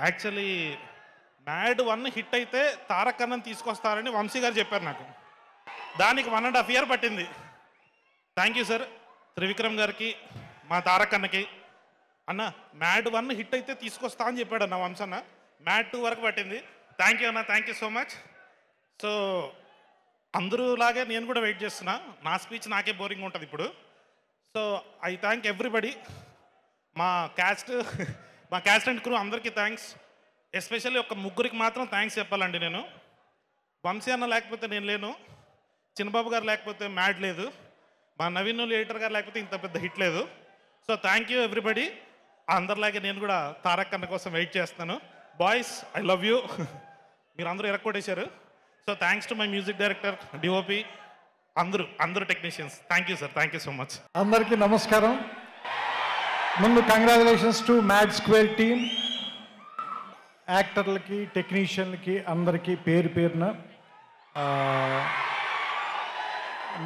Actually mad 1 hit అయితే తారక్ అన్నని తీసుకొస్తారని వంశీ గారు చెప్పారు నాకు. దానికి 1.5 year పట్టింది. థ్యాంక్ యూ సార్ త్రివిక్రమ్ గారికి, మా తారక్ అన్నకి. అన్న మ్యాడ్ 1 హిట్ అయితే తీసుకొస్తా అని చెప్పాడు అన్న వంశన్న. మ్యాడ్ 2 వరకు పట్టింది. థ్యాంక్ యూ అన్న, thank you so much. So అందరూ లాగే నేను కూడా వెయిట్ చేస్తున్నా. నా స్పీచ్ నాకే బోరింగ్ ఉంటుంది ఇప్పుడు. So I thank everybody. మా క్యాస్ట్ అండ్ క్రూ అందరికీ థ్యాంక్స్. ఎస్పెషల్లీ ఒక ముగ్గురికి మాత్రం థ్యాంక్స్ చెప్పాలండి నేను. వంశీ అన్న లేకపోతే నేను లేను, చిన్నబాబు గారు లేకపోతే మ్యాడ్ లేదు, మా నవీన్ ఎడిటర్ గారు లేకపోతే ఇంత పెద్ద హిట్ లేదు. So thank you everybody. అందరిలాగే నేను కూడా తారక్ అన్న కోసం వెయిట్ చేస్తాను. Boys I love you. మీరు అందరూ ఎరక్కొట్టేశారు. So thanks to my music director, DOP, అందరూ technicians. Thank you sir, thank you so much. అందరికీ నమస్కారం. ముందు congratulations to mad square team, యాక్టర్లకి, టెక్నీషియన్లకి అందరికీ పేరు పేరున.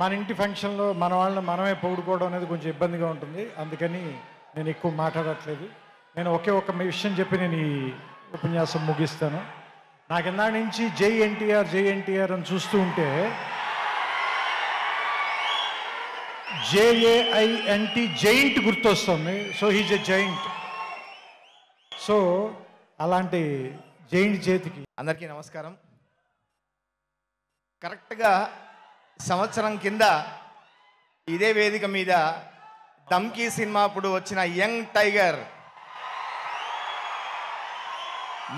మన ఇంటి ఫంక్షన్లో మన వాళ్ళని మనమే పొగుడుకోవడం అనేది కొంచెం ఇబ్బందిగా ఉంటుంది. అందుకని నేను ఎక్కువ మాట్లాడట్లేదు. నేను ఒకే ఒక విషయం చెప్పి నేను ఈ ఉపన్యాసం ముగిస్తాను. నాకు ఇందా నుంచి జై ఎన్టీఆర్ జై ఎన్టీఆర్ అని చూస్తూ ఉంటే JAINT జైంట్ గుర్తొస్తుంది. So he's a giant. So అలాంటి జైంట్ చేతికి అందరికీ నమస్కారం. కరెక్ట్గా సంవత్సరం కింద ఇదే వేదిక మీద దమ్కీ సినిమా అప్పుడు వచ్చిన యంగ్ టైగర్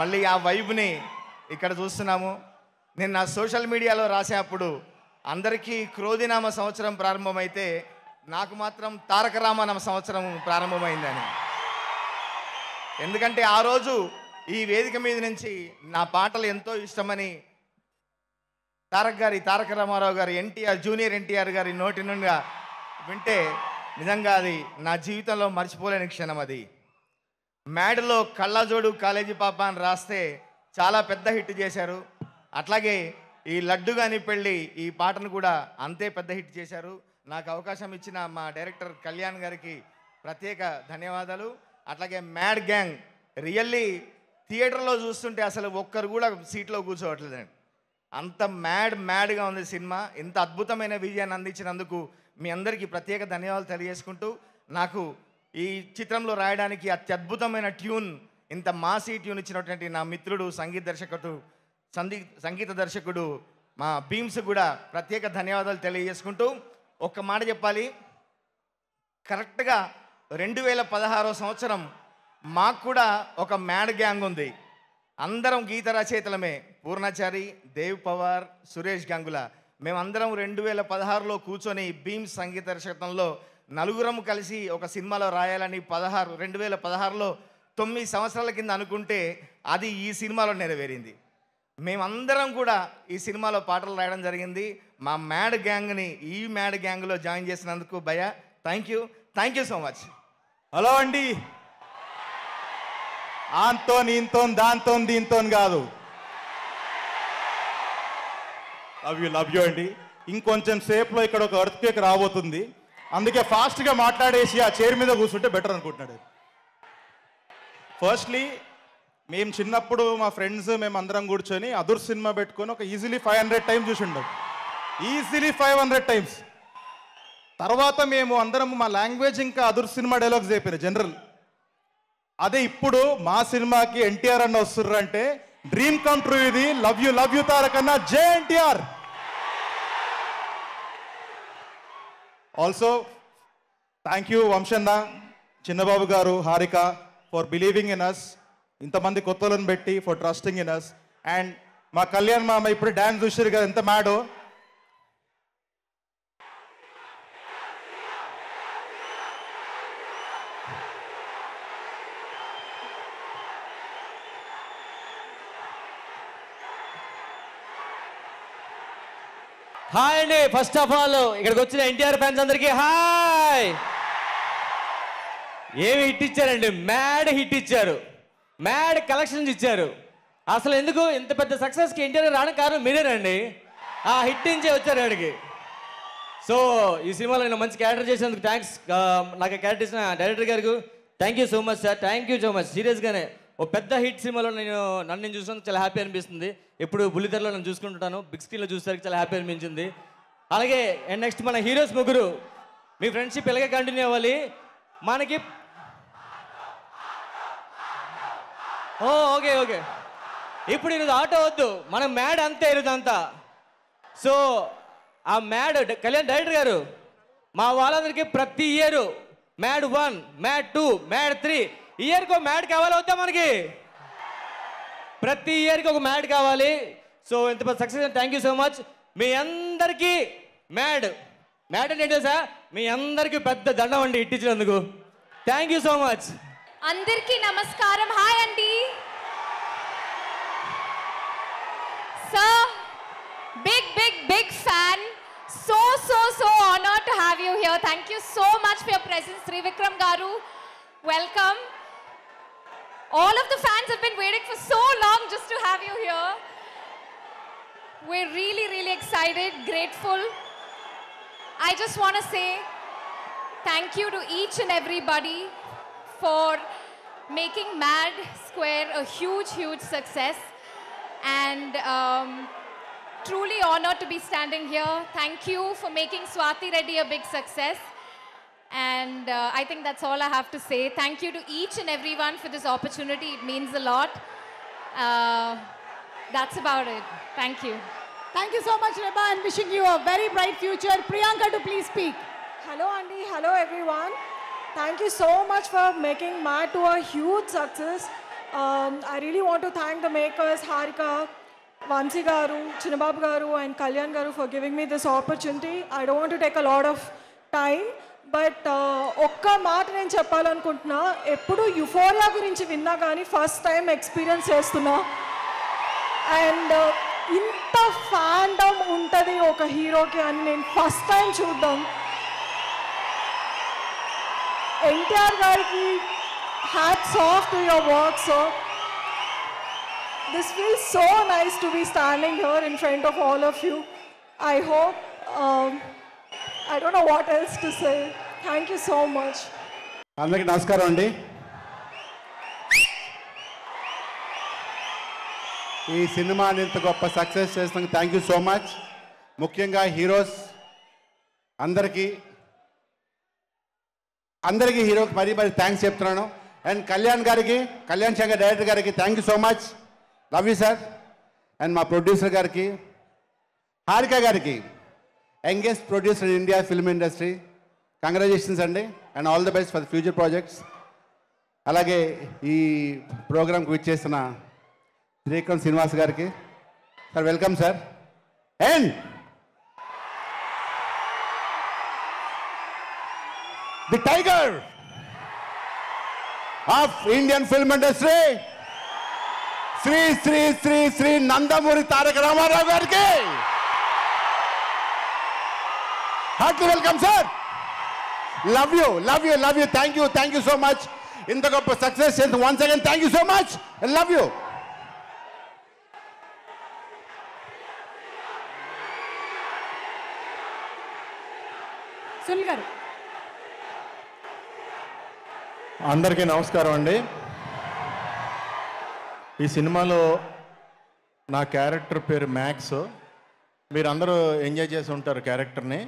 మళ్ళీ ఆ వైబ్ని ఇక్కడ చూస్తున్నాము. నేను నా సోషల్ మీడియాలో రాసేటప్పుడు అందరికీ క్రోధినామ సంవత్సరం ప్రారంభమైతే నాకు మాత్రం తారక రామనామ సంవత్సరం ప్రారంభమైందని. ఎందుకంటే ఆ రోజు ఈ వేదిక మీద నుంచి నా పాటలు ఎంతో ఇష్టమని తారక రామారావు గారి జూనియర్ ఎన్టీఆర్ గారి నోటి నుండి వింటే నిజంగా అది నా జీవితంలో మర్చిపోలేని క్షణం. అది మ్యాడ్లో కళ్ళజోడు కాలేజీ పాప అని రాస్తే చాలా పెద్ద హిట్ చేశారు. అట్లాగే ఈ లడ్డు గాని పెళ్ళి ఈ పాటను కూడా అంతే పెద్ద హిట్ చేశారు. నాకు అవకాశం ఇచ్చిన మా డైరెక్టర్ కళ్యాణ్ గారికి ప్రత్యేక ధన్యవాదాలు. అట్లాగే మ్యాడ్ గ్యాంగ్ రియల్లీ థియేటర్లో చూస్తుంటే అసలు ఒక్కరు కూడా సీట్లో కూర్చోవట్లేదండి. అంత మ్యాడ్గా ఉంది సినిమా. ఇంత అద్భుతమైన విజయాన్ని అందించినందుకు మీ అందరికీ ప్రత్యేక ధన్యవాదాలు తెలియజేసుకుంటూ, నాకు ఈ చిత్రంలో రాయడానికి అత్యద్భుతమైన ట్యూన్, ఇంత మాసీ ట్యూన్ ఇచ్చినటువంటి నా మిత్రుడు సంగీత దర్శకుడు మా భీమ్స్ కూడా ప్రత్యేక ధన్యవాదాలు తెలియజేసుకుంటూ, ఒక్క మాట చెప్పాలి. కరెక్ట్గా 2016 సంవత్సరం మాకు కూడా ఒక మ్యాడ్ గ్యాంగ్ ఉంది. అందరం గీత రచయితలమే. పూర్ణాచారి, దేవ్ పవార్, సురేష్ గంగుల. మేమందరం 2016లో కూర్చొని భీమ్స్ సంగీత దర్శకత్వంలో నలుగురం కలిసి ఒక సినిమాలో రాయాలని 2016లో 9 సంవత్సరాల కింద అనుకుంటే అది ఈ సినిమాలో నెరవేరింది. మేమందరం కూడా ఈ సినిమాలో పాటలు రాయడం జరిగింది. మా మ్యాడ్ గ్యాంగ్ని ఈ మ్యాడ్ గ్యాంగ్లో జాయిన్ చేసినందుకు భయ thank you so much. Hello అండి. ఆంతో నీంతో దాంతో దీంతో కాదు, లవ్ యూ అండి. ఇంకొంచెం సేపులో ఇక్కడ ఒక ఎర్త్క్వేక్ రాబోతుంది. అందుకే ఫాస్ట్గా మాట్లాడేసి ఆ చైర్ మీద కూర్చుంటే బెటర్ అనుకుంటున్నాడు. ఫస్ట్లీ మేము చిన్నప్పుడు మా ఫ్రెండ్స్ మేమందరం కూర్చొని అదుర్ సినిమా పెట్టుకొని ఒక ఈజీలీ 500 టైమ్స్ చూసి ఉండదు. Easily 500 times. తర్వాత మేము అందరం మా లాంగ్వేజ్ ఇంకా అదుర్ సినిమా డైలాగ్స్ అయిపోయినాయి జనరల్. అదే ఇప్పుడు మా సినిమాకి ఎన్టీఆర్ అన్న వస్తుర్రు అంటే డ్రీమ్ కమ్ ట్రూ. ఇది లవ్ యూ తారక్ అన్న, జై ఎన్టీఆర్. ఆల్సో థ్యాంక్ యూ వంశన్న, చిన్నబాబు గారు, Haarika for believing in us. ఇంతమంది కొత్తలను పెట్టి for trusting in us. And మా కళ్యాణ్ మామ ఇప్పుడు డ్యాన్స్ చూసారు కదా ఎంత మ్యాడో. హాయ్ అండి. ఫస్ట్ ఆఫ్ ఆల్ ఇక్కడికి వచ్చిన ఎన్టీఆర్ ఫ్యాన్స్ అందరికీ హాయ్. ఏమి హిట్ ఇచ్చారండి, మ్యాడ్ హిట్ ఇచ్చారు, మ్యాడ్ కలెక్షన్స్ ఇచ్చారు. అసలు ఎందుకు ఇంత పెద్ద సక్సెస్కి ఎన్టీఆర్ రావడం కారణం మీరేనండి. ఆ హిట్ నుంచే వచ్చారు ఆడికి. సో ఈ సినిమాలో నేను మంచి క్యారెక్టర్ చేసినందుకు థ్యాంక్స్. నాకు క్యారెక్టర్ ఇచ్చిన డైరెక్టర్ గారికి thank you so much sir, thank you so much. సీరియస్గానే ఓ పెద్ద హిట్ సినిమాలో నన్ను చూసినందుకు చాలా హ్యాపీ అనిపిస్తుంది. ఎప్పుడు బుల్లితెరలో నన్ను చూసుకుంటుంటాను, బిగ్ స్క్రీన్లో చూసేసరికి చాలా హ్యాపీ అనిపించింది. అలాగే అండ్ నెక్స్ట్ మన హీరోస్ ముగ్గురు, మీ ఫ్రెండ్షిప్ ఎలాగే కంటిన్యూ అవ్వాలి. మనకి ఓకే ఓకే ఇప్పుడు ఈరోజు ఆటో వద్దు, మన మ్యాడ్ అంతే ఈరోజు అంతా. సో ఆ మ్యాడ్ కళ్యాణ్ డైరెక్టర్ గారు మా వాళ్ళందరికీ ప్రతి ఇయర్ మ్యాడ్ 1, మ్యాడ్ 2, మ్యాడ్ 3 ఇయర్కి ఒక మ్యాడ్ కావాలి అవుతా మనకి. ప్రతి ఇయర్కి ఒక మ్యాడ్ కావాలి. సో ఇంత పెద్ద success, thank you so much. మీ అందరికీ మ్యాడ్ అంటే ఏంటో సార్, మీ అందరికీ పెద్ద దండం అండి ఇట్టించినందుకు. Thank you so much. అందరికీ నమస్కారం. హాయ్ అండి. Sir, big fan. So honored to have you here. Thank you so much for your presence. Trivikram garu, welcome. All of the fans have been waiting for so long just to have you here. We're really excited, grateful. I just want to say thank you to each and everybody for making Mad Square a huge success, and truly honored to be standing here. Thank you for making Swati Reddy a big success, and I think that's all I have to say. Thank you to each and everyone for this opportunity. It means a lot. That's about it. Thank you. Thank you so much, Reba, and wishing you a very bright future. Priyanka, to please speak. Hello, Andy. Hello, everyone. Thank you so much for making Mad to a huge success. I really want to thank the makers, Harika, Vamsi Garu, Chinababu Garu, and Kalyan Garu for giving me this opportunity. I don't want to take a lot of time, but ఒక్క మాట నేను చెప్పాలనుకుంటున్నా. ఎప్పుడు euphoria గురించి విన్నా కానీ first time experience చేస్తున్నా. And ఇంత fandom ఉంటుంది ఒక హీరోకి అని నేను ఫస్ట్ టైం చూద్దాం. ఎన్టీఆర్ గారికి hats off to your work. So this feels so nice to be standing here in front of all of you. I hope, I don't know what else to say. Thank you so much. అందరికీ నమస్కారం అండి. ఈ సినిమాని ఇంత గొప్ప success చేసినందుకు thank you so much. ముఖ్యంగా heroes అందరికీ హీరోకి మరీ థ్యాంక్స్ చెప్తున్నాను. అండ్ కళ్యాణ్ శంకర్ డైరెక్టర్ గారికి thank you so much. Love you sir. And మా ప్రొడ్యూసర్ గారికి, హారిక గారికి, youngest producer in India film industry, congratulations అండి. And all the best for the future projects. అలాగే ఈ ప్రోగ్రామ్కి విచ్చేసిన త్రివిక్రమ్ శ్రీనివాస్ గారికి, sir welcome sir. And the tiger of Indian film industry, Shri Shri Shri Shri Nandamuri Taraka Ramarao గారికి heartly welcome sir. Love you. Thank you so much. ఇంత గొప్ప success చేసి once again thank you so much. Love you. Sunil గారు. అందరికీ నమస్కారం అండి. ఈ సినిమాలో నా క్యారెక్టర్ పేరు మ్యాక్స్. మీరందరూ ఎంజాయ్ చేసి ఉంటారు క్యారెక్టర్ని.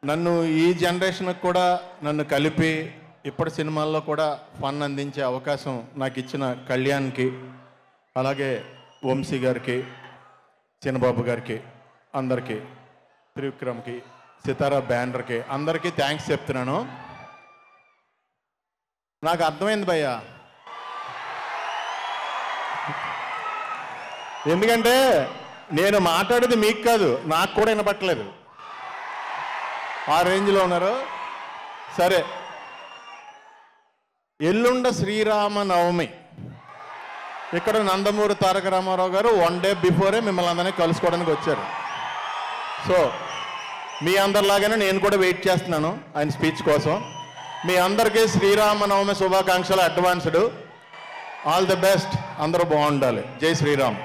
నన్ను ఈ జనరేషన్కి కూడా నన్ను కలిపి ఇప్పటి సినిమాల్లో కూడా ఫన్ అందించే అవకాశం నాకు ఇచ్చిన కళ్యాణ్కి, అలాగే వంశీ గారికి, చిన్నబాబు గారికి, అందరికీ, త్రివిక్రమ్కి, సితారా బ్యానర్కి అందరికీ థ్యాంక్స్ చెప్తున్నాను. నాకు అర్థమైంది భయ్యా, ఎందుకంటే నేను మాట్లాడేది మీకు కాదు, నాకు కూడా వినపట్టలేదు. ఆ రేంజ్లో ఉన్నారు. సరే, ఎల్లుండ శ్రీరామనవమి. ఇక్కడ నందమూరి తారక రామారావు గారు 1 డే బిఫోరే మిమ్మల్ని అందరినీ కలుసుకోవడానికి వచ్చారు. సో మీ అందరిలాగానే నేను కూడా వెయిట్ చేస్తున్నాను ఆయన స్పీచ్ కోసం. మీ అందరికీ శ్రీరామనవమి శుభాకాంక్షలు అడ్వాన్స్డ్. All the best. అందరూ బాగుండాలి. జై శ్రీరామ్.